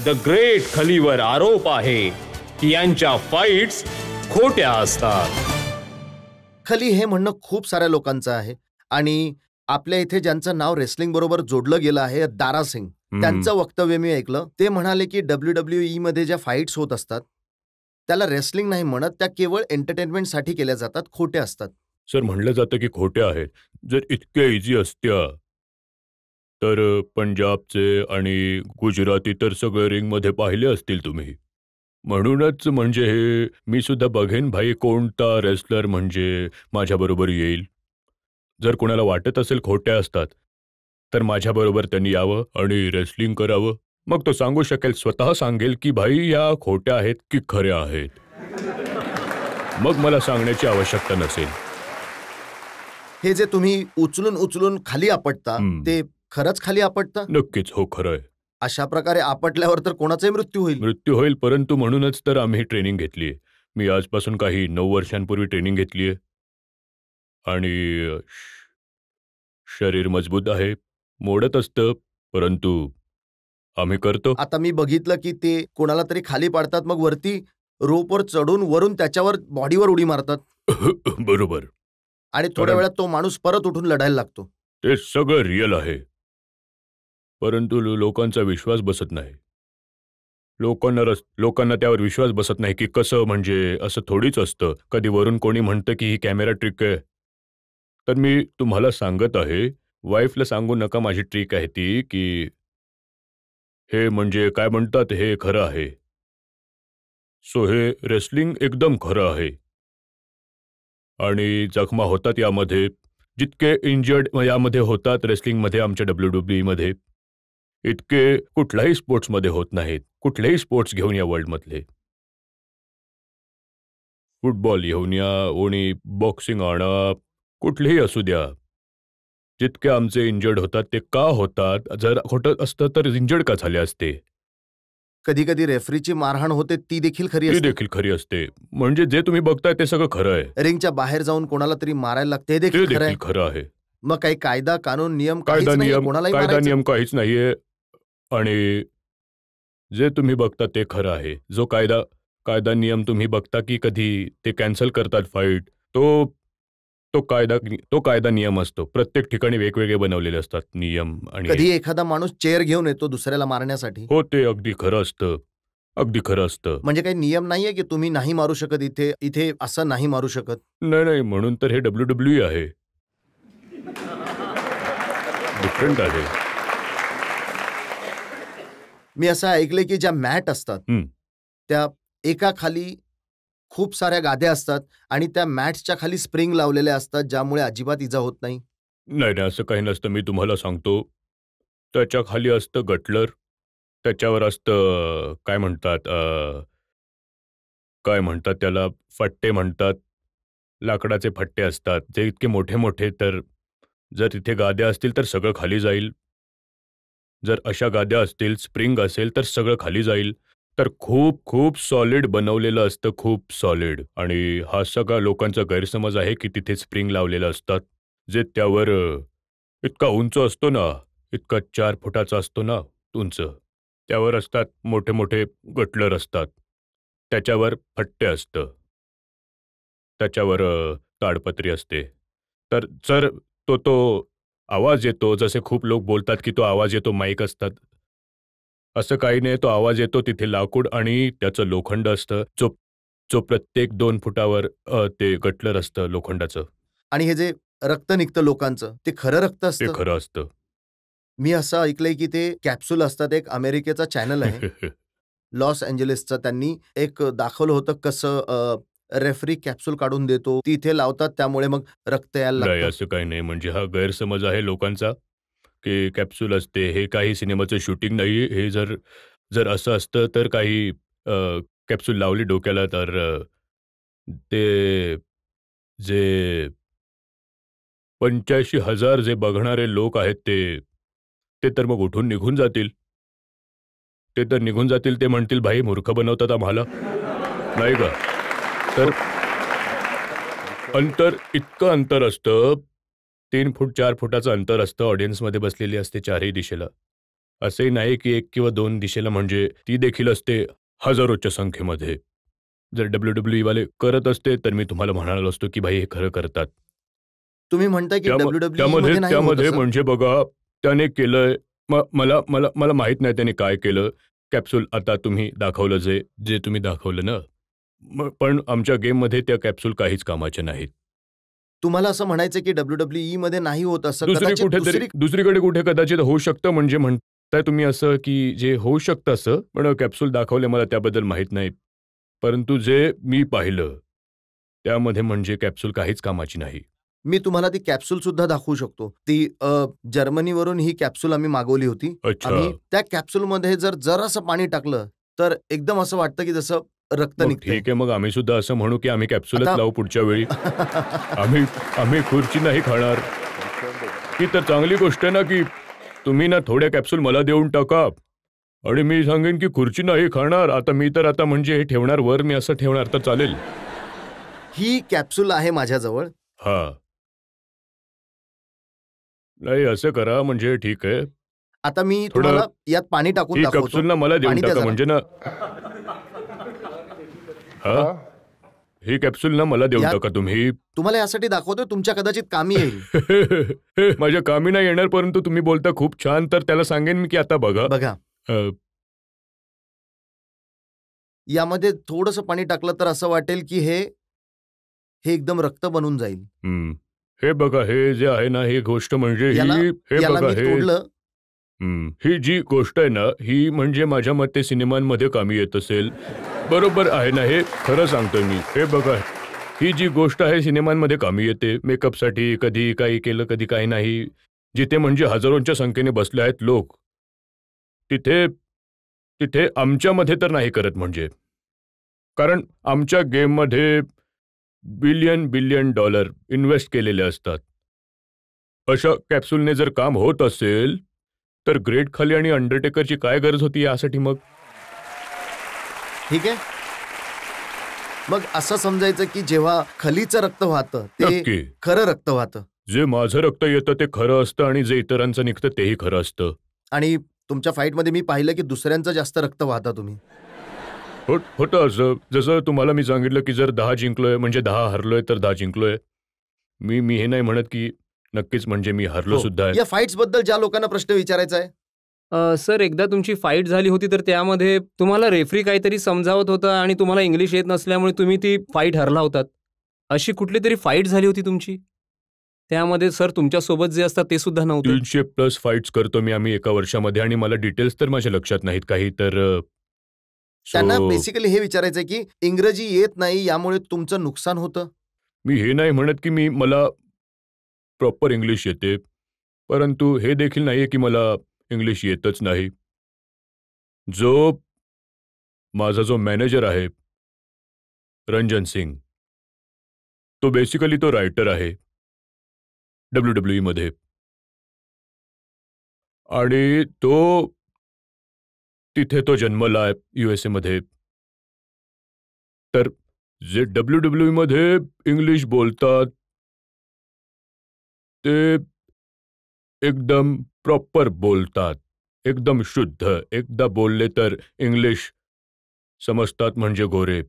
The great खलीवर आरोप आहे की यांच्या फाईट्स खोट्या असतात. खली हे म्हणणं खूप साऱ्या लोकांचं आहे आणि आपल्या इथे ज्यांचं नाव रेसलिंग बरोबर जोडलं गेलं आहे, दारा सिंग, त्यांचं वक्तव्य मी ऐकलं. ते म्हणाले की WWE मध्ये ज्या फाईट्स होत असतात त्याला रेसलिंग नाही म्हणत, त्या केवळ एंटरटेनमेंटसाठी केल्या जातात, खोट्या असतात. सर, म्हणलं जातं की खोट्या आहेत. जर इतक्या इझी असत्या तर पंजाबचे आणि गुजराती तर सगळे रिंगमध्ये पाहिले असतील तुम्ही. म्हणूनच म्हणजे हे मी सुद्धा बघेन भाई कोणता रेसलर म्हणजे माझ्याबरोबर येईल. जर कोणाला वाटत असेल खोट्या असतात तर माझ्याबरोबर त्यांनी यावं आणि रेसलिंग करावं. मग तो सांगू शकेल, स्वतः सांगेल की भाई या खोट्या आहेत की खऱ्या आहेत. मग मला सांगण्याची आवश्यकता नसेल. हे जे तुम्ही उचलून उचलून खाली आपटता ते खरंच खाली आपटता? नक्कीच, हो, खरं आहे. अशा प्रकारे आपटल्यावर तर कोणाचाही मृत्यू होईल. परंतु म्हणूनच तर आम्ही ट्रेनिंग घेतलीये. मी आजपासून काही 9 वर्षांपूर्वी ट्रेनिंग घेतलीये आणि शरीर मजबूत आहे. मोडत असतं, परंतु आम्ही करतो. आता मी बघितलं की ते कोणाला तरी खाली पाडतात, मग वरती रोपवर चढून वरून त्याच्यावर बॉडीवर उडी मारतात. बरोबर. आणि थोड्या वेळात तो माणूस परत उठून लढायला लागतो. ते सगळं रिअल आहे, परंतु लोकांचा विश्वास बसत नाही. लोकांना त्यावर विश्वास बसत नाही की कसं, म्हणजे असं थोडीच असतं. कधी वरून कोणी म्हणतं की ही कॅमेरा ट्रिक आहे. तर मी तुम्हाला सांगत आहे, वाईफला सांगू नका माझी ट्रिक आहे ती, की हे म्हणजे काय म्हणतात हे खरं आहे. सो हे रेसलिंग एकदम खरं आहे. आणि जखमा होतात यामध्ये, जितके इंजर्ड यामध्ये होतात रेसलिंगमध्ये आमच्या WWE मध्ये, इतके कुठल्याही स्पोर्ट्समध्ये होत नाहीत. कुठलेही स्पोर्ट्स घेऊन या वर्ल्डमधले, फुटबॉल घेऊन या, कोणी बॉक्सिंग आणा, कुठलेही असू द्या, जितके आमचे इंजर्ड होतात ते का होतात? जर खोटं असतं तर इंजर्ड का झाले असते? कधी कधी रेफरीची मारहाण होते, ती देखील खरी असते. म्हणजे जे तुम्ही बघताय ते सगळं खरं आहे. रिंगच्या बाहेर जाऊन कोणाला तरी मारायला लागते, ते देखील खरं आहे. मग काही कायदा कानून नियम कायदा नियम काहीच नाहीये. आणि जे तुम्ही बघता ते खरं आहे. जो कायदा नियम तुम्ही बघता की कधी ते कॅन्सल करतात फाईट, तो कायदा नियम असतो. प्रत्येक ठिकाणी वेगवेगळे बनवलेले असतात नियम. आणि कधी एखादा माणूस चेअर घेऊन येतो दुसऱ्याला मारण्यासाठी. हो, ते अगदी खरं असतं. म्हणजे काही नियम नाहीये की तुम्ही नाही मारू शकत, इथे असं नाही मारू शकत. नाही, म्हणून तर हे WWE आहे. डिफरंट आहे. मी असं ऐकलंय की ज्या मॅट असतात त्या एका खाली खूप साऱ्या गाद्या असतात आणि त्या मॅट्सच्या खाली स्प्रिंग लावलेल्या असतात, ज्यामुळे अजिबात इजा होत नाही. नाही, असं काही नसतं. मी तुम्हाला सांगतो, त्याच्या खाली असतं गटलर, त्याच्यावर असतं काय म्हणतात त्याला, फट्टे म्हणतात. लाकडाचे फट्टे असतात जे इतके मोठे मोठे, तर जर तिथे गाद्या असतील तर सगळं खाली जाईल. जर अशा गाद्या असतील, स्प्रिंग असेल तर सगळं खाली जाईल. तर खूप खूप सॉलिड बनवलेलं असतं, खूप सॉलिड. आणि हा सगळा लोकांचा गैरसमज आहे की तिथे स्प्रिंग लावलेलं असतात, जे त्यावर इतका उंच असतो ना, इतका 4 फुटाचा असतो ना उंच, त्यावर असतात मोठे मोठे गटलर असतात, त्याच्यावर फट्टे असतं, त्याच्यावर ताडपत्री असते. तर जर तो आवाज येतो, जसे खूप लोक बोलतात की तो आवाज येतो, माईक असतात, असं काही नाही. तो आवाज येतो, तिथे लाकूड आणि त्याचं लोखंड असतं, जो प्रत्येक 2 फुटावर ते गटलर असतं लोखंडाचं. आणि हे जे रक्त निघतं लोकांचं, ते खरं रक्त असतं? ते खरं असतं. मी असं ऐकलंय की ते कॅप्सूल असतात. एक अमेरिकेचा चॅनल आहे लॉस एंजलिसचा, त्यांनी एक दाखवलं होतं कसं रेफरी कॅप्सूल काढून देतो, तिथे लावतात, त्यामुळे मग रक्त यायला लागतं. नाही, असं काही नाही. म्हणजे हा गैरसमज आहे लोकांचा की कॅप्सूल असते. हे काही सिनेमाचं शूटिंग नाही. हे जर असं असतं तर काही कॅप्सूल लावली डोक्याला तर ते जे 85,000 जे बघणारे लोक आहेत ते तर मग उठून निघून जातील. ते म्हणतील भाई मूर्ख बनवतात आम्हाला, नाही का? तर इतकं अंतर असतं, 3 फूट 4 फुटाचं अंतर असतं. ऑडियन्समध्ये बसलेली असते चारही दिशेला. असंही नाही की 1 किंवा 2 दिशेला, म्हणजे ती देखील असते हजारोच्या संख्येमध्ये. जर WWE वाले करत असते तर मी तुम्हाला म्हणालो असतो की भाई हे खरं करतात. तुम्ही म्हणताय की WWE त्यामध्ये मध्ये नाही होत त्यामध्ये असं? म्हणजे बघा, त्याने केलंय. मला मला मला माहित नाही त्याने काय केलं. कॅप्सूल आता तुम्ही दाखवलं, जे जे तुम्ही दाखवलं ना, पण आमच्या गेममध्ये त्या कॅप्सूल काहीच कामाच्या नाहीत. तुम्हाला असं म्हणायचं की WWE मध्ये नाही होत असं, दुसरी कदाचित कुठेतरी दुसरीकडे कुठे कदाचित होऊ शकतं, म्हणजे म्हणताय तुम्ही असं की जे होऊ शकतं असं, पण कॅप्सूल दाखवले मला त्याबद्दल माहित नाही. परंतु जे मी पाहिलं त्यामध्ये म्हणजे कॅप्सूल काहीच कामाची नाही. मी तुम्हाला ती कॅप्सूल सुद्धा दाखवू शकतो. ती जर्मनीवरून ही कॅप्सूल आम्ही मागवली होती. अच्छा. आम्ही त्या कॅप्सूलमध्ये जर जरासं पाणी टाकलं तर एकदम असं वाटतं की जसं रक्त मग निघतंय. ठीक आहे, मग आम्ही सुद्धा असं म्हणू की आम्ही कॅप्सूलच आता- लावू पुढच्या वेळी. आम्ही आम्ही खुर्ची नाही खाणार. ही तर चांगली गोष्ट आहे ना, की तुम्ही ना थोड्या कॅप्सूल मला देऊन टाका आणि मी सांगेन की खुर्ची नाही खाणार. आता म्हणजे हे ठेवणार वर, मी असं ठेवणार तर चालेल. ही कॅप्सूल आहे माझ्याजवळ. हा, नाही असं करा म्हणजे ठीक आहे. आता मी थोडं- तुम्हाला यात पाणी टाकून ही दाखवतो. कॅप्सूल ना मला देऊन पाणी द्या टाका, जरा. म्हणजे ना, हा, ही कॅप्सूल ना मला देऊन यात- टाका तुम्ही. तुम्हाला यासाठी दाखवतोय, तुमच्या कदाचित कामी येईल. माझ्या कामी नाही येणार, परंतु तुम्ही बोलता खूप छान, तर त्याला सांगेन मी की आता बघा. बघा, यामध्ये थोडंसं पाणी टाकलं तर असं वाटेल की हे एकदम रक्त बनून जाईल. हे बघा, हे जे आहे ना, ही गोष्ट म्हणजे याला हे याला बघा, मी हे तोडलं. ही जी गोष्ट आहे ना, ही म्हणजे माझ्या मते सिनेमांमध्ये कामी येत असेल. बरोबर आहे ना, हे खरं सांगतोय मी. हे बघा, ही जी गोष्ट आहे सिनेमांमध्ये कामी येते. मेकअपसाठी कधी काही केलं, कधी काही नाही. जिथे म्हणजे हजारोंच्या संख्येने बसले आहेत लोक, तिथे तिथे आमच्यामध्ये तर नाही करत, म्हणजे कारण आमच्या गेममध्ये बिलियन बिलियन डॉलर इन्व्हेस्ट केलेले असतात. अशा कॅप्सूलने जर काम होत असेल तर ग्रेट खाली आणि अंडरटेकरची काय गरज होती यासाठी? मग ठीक आहे. मग असं समजायचं की जेव्हा खलीचं रक्त वाहतं ते नक्की. खरं रक्त वाहतं, जे माझं रक्त येतं ते खरं असतं आणि जे इतरांचं निघतं तेही खरं असतं. आणि तुमच्या फाईटमध्ये मी पाहिलं की दुसऱ्यांचं जास्त रक्त वाहता तुम्ही. होतं असं. जसं तुम्हाला मी सांगितलं की जर 10 जिंकलोय म्हणजे 10 हरलोय तर 10 जिंकलोय. मी हे नाही म्हणत की नक्कीच म्हणजे मी हरलो हो. सुद्धा आहे. या फाईट्स बद्दल ज्या लोकांना प्रश्न विचारायचा आहे, सर, एकदा तुमची फाईट झाली होती तर त्यामध्ये तुम्हाला रेफरी काहीतरी समजावत होता आणि तुम्हाला इंग्लिश येत नसल्यामुळे तुम्ही ती फाईट हरला होतात. अशी कुठली तरी फाईट झाली होती तुमची, त्यामध्ये सर तुमच्यासोबत जे असतात ते सुद्धा नव्हते. 300+ फाईट्स करतो मी आम्ही एका वर्षामध्ये, आणि मला डिटेल्स तर माझ्या लक्षात नाहीत काही. तर त्यांना बेसिकली हे विचारायचंय की इंग्रजी येत नाही यामुळे तुमचं नुकसान होतं. मी हे नाही म्हणत की मला प्रॉपर इंग्लिश येते, परंतु हे देखील नाहीये की मला इंग्लिश येतच नाही. माझा जो मॅनेजर आहे रंजन सिंग, तो बेसिकली तो रायटर आहे WWE मध्ये, आणि तिथे तो जन्मला आहे USA मध्ये. तर जे WWE मध्ये इंग्लिश बोलतात ते एकदम प्रॉपर बोलतात, एकदम शुद्ध. एकदा बोलले तर इंग्लिश समजतात म्हणजे गोरे.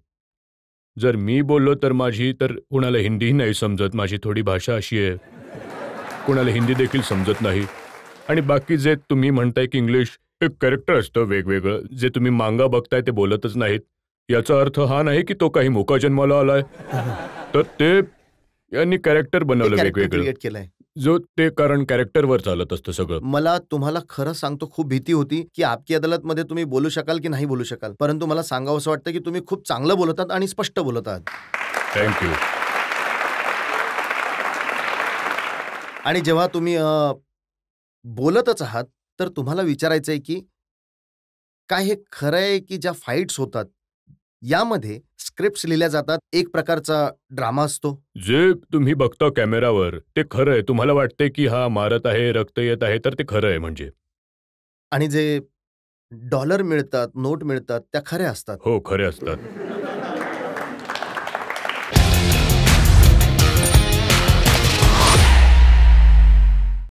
जर मी बोललो तर माझी तर कुणाला हिंदीही नाही समजत. माझी थोडी भाषा अशी आहे, कुणाला हिंदी देखील समजत नाही. आणि बाकी जे तुम्ही म्हणताय की इंग्लिश एक कॅरेक्टर असतं वेगवेगळं, जे तुम्ही मांगा बघताय ते बोलतच नाहीत. याचा अर्थ हा नाही की तो काही मोका जन्माला आलाय, तर ते यांनी कॅरेक्टर बनवलं वेगवेगळं, क्रिएट केलंय. जो ते कारण कॅरेक्टरवर चालत असतं सगळं. मला तुम्हाला खरं सांगतो, खूप भीती होती की आपकी अदालतमध्ये तुम्ही बोलू शकाल की नाही बोलू शकाल, परंतु मला सांगावं असं वाटतं की तुम्ही खूप चांगलं बोलतात आणि स्पष्ट बोलत आहात. थँक्यू. आणि जेव्हा तुम्ही बोलतच आहात तर तुम्हाला विचारायचंय की काय हे खरं आहे की ज्या फाईट्स होतात यामध्ये स्क्रिप्ट्स लिहिल्या जातात, एक प्रकारचा ड्रामा असतो? जे तुम्ही बघता कॅमेरावर ते खरं आहे. तुम्हाला वाटते की हा मारत आहे, रक्त येत आहे, तर ते खरं आहे म्हणजे. आणि जे डॉलर मिळतात, नोट मिळतात, त्या खऱ्या असतात? हो, खरे असतात.